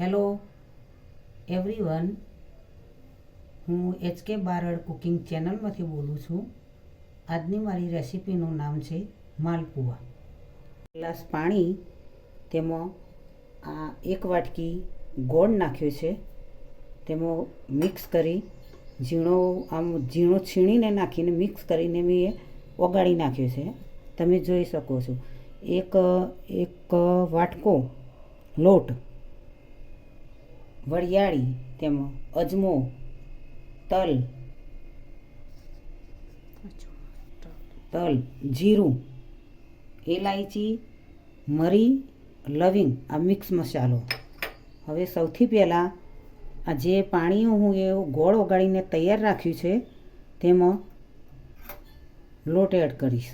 Hello everyone, હું HK Barad cooking ચેનલમાંથી બોલું છું. આજની મારી રેસિપીનું નામ છે માલપુઆ. ગ્લાસ પાણી, તેમાં આ 1 વાટકી ગોળ નાખ્યો છે. તેમાં મિક્સ કરી ઝીણો છીણીને નાખીને મિક્સ કરીને મેં ઓગાળી નાખ્યો છે. તમે જોઈ શકો છો. એક વાટકો લોટ, વરિયાળી, તેમાં અજમો, તલ, જીરું, ઇલાયચી, મરી, લવિંગ, આ મિક્સ મસાલો. હવે સૌથી પહેલાં આ જે પાણી હું એ ગોળ ઓગાળીને તૈયાર રાખ્યું છે તેમાં લોટ એડ કરીશ.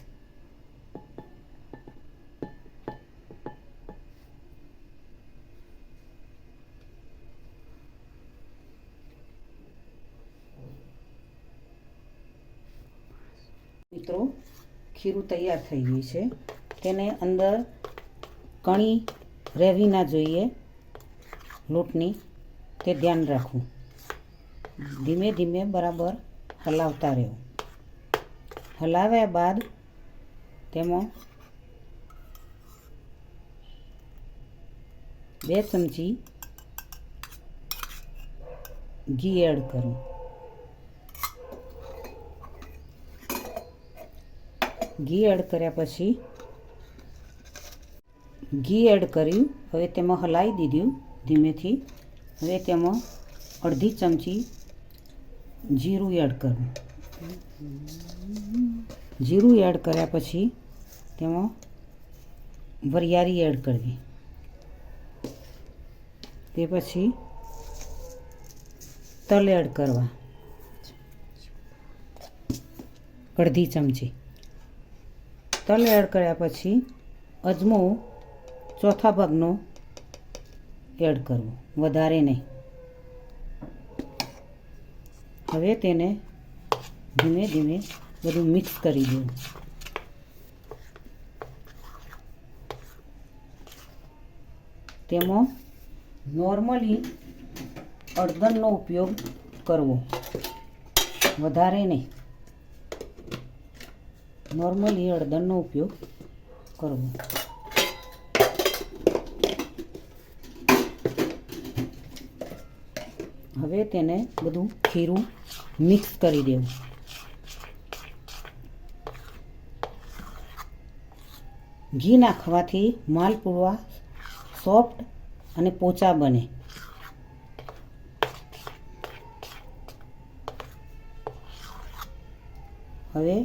મિત્રો, ખીરું તૈયાર થઈ ગયું છે. તેને અંદર કણી રહેવી ના જોઈએ લોટની, તે ધ્યાન રાખવું. ધીમે ધીમે બરાબર હલાવતા રહેવું. હલાવ્યા બાદ તેમાં 2 ચમચી ઘી એડ કરું. ઘી એડ કર્યા પછી ઘી એડ કર્યું. હવે તેમાં હલાવી દીધું ધીમેથી. હવે તેમાં 1/2 ચમચી જીરું એડ કરવું. જીરું એડ કર્યા પછી તેમાં વરિયાળી એડ કરવી. તે પછી તલ એડ કરવા 1/2 ચમચી. તલ એડ કર્યા પછી અજમો 1/4 ભાગનો એડ કરવો, વધારે નહીં. હવે તેને ધીમે ધીમે બધું મિક્સ કરી દેવું. તેમાં નોર્મલી અડદનો ઉપયોગ કરવો, વધારે નહીં. નોર્મલી અડદનો ઉપયોગ કરવો. હવે તેને બધું ખીરું મિક્સ કરી દેવું. ઘી નાખવાથી માલપુઆ સોફ્ટ અને પોચા બને. હવે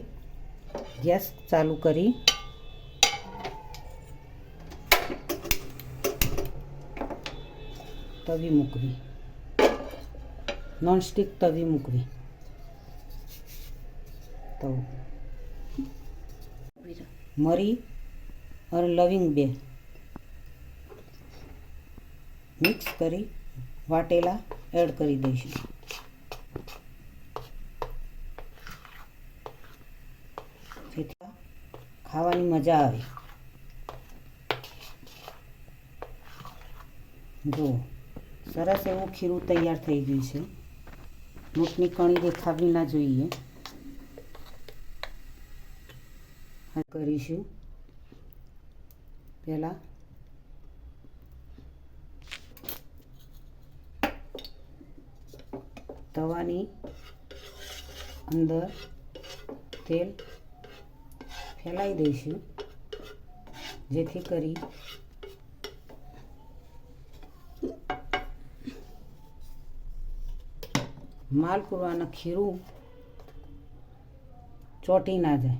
ગેસ ચાલુ કરી તવી મૂકવી. નોનસ્ટિક તવી મૂકવી. તો મરી और લવિંગ 2 મિક્સ કરી વાટેલા એડ કરી દઈશું. જેથી ખાવાની મજા આવે. જો સરસ એવું ખીરું તૈયાર થઈ ગયું છે. લોટની કણી દેખાવી ના જોઈએ. કરીશું પહેલાં તવાની અંદર તેલ ફેલાઈ દઈશું, જેથી કરી માલપુઆના ખીરું ચોંટી ના જાય.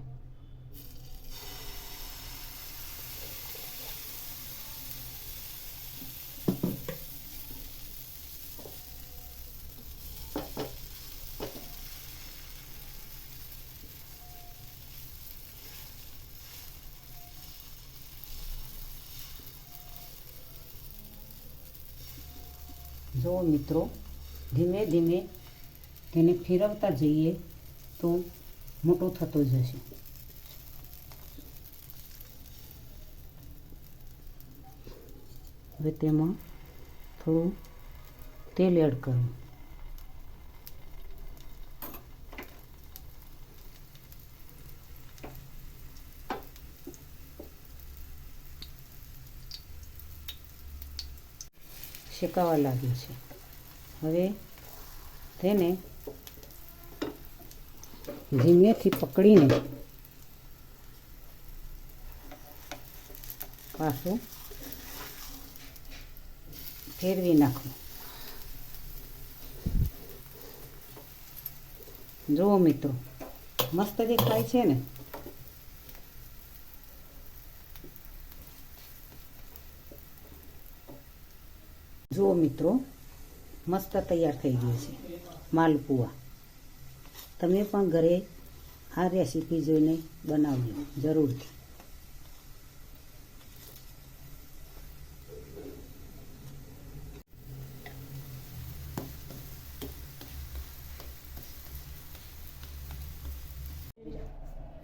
જો મિત્રો, ધીમે ધીમે તેને ફેરવતા જઈએ તો મોટો થતો જશે. હવે તેમાં થોડું તેલ એડ કરું. શેકાવા લાગ્યું છે. હવે તેને ધીમેથી પકડીને પાછું ફેરવી નાખવું. જુઓ મિત્રો, મસ્ત દેખાય છે ને. જુઓ મિત્રો, મસ્ત તૈયાર થઈ ગયું છે માલપુઆ. તમે પણ ઘરે આ રેસીપી જોઈને બનાવજો જરૂરથી.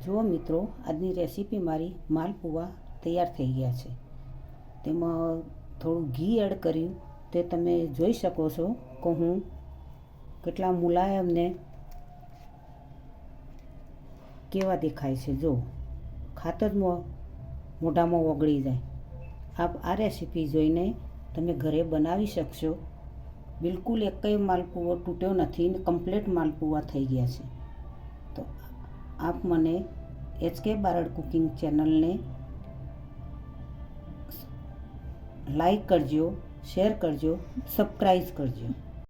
જુઓ મિત્રો, આજની રેસીપી મારી માલપુઆ તૈયાર થઈ ગયા છે. તેમાં થોડું ઘી એડ કર્યું તે તમે જોઈ શકો છો કે હું કેટલા મુલાયમ ને કેવા દેખાય છે. જો ખાત જ મોઢામાં ઓગળી જાય. આ રેસીપી જોઈને તમે ઘરે બનાવી શકશો. બિલકુલ એકય માલપુઓ તૂટ્યો નથી ને કમ્પ્લીટ માલપુઆ થઈ ગયા છે. તો આપ મને HK બારડ કુકિંગ ચેનલને લાઈક કરજો, શેર કરજો, સબસ્ક્રાઈબ કરજો.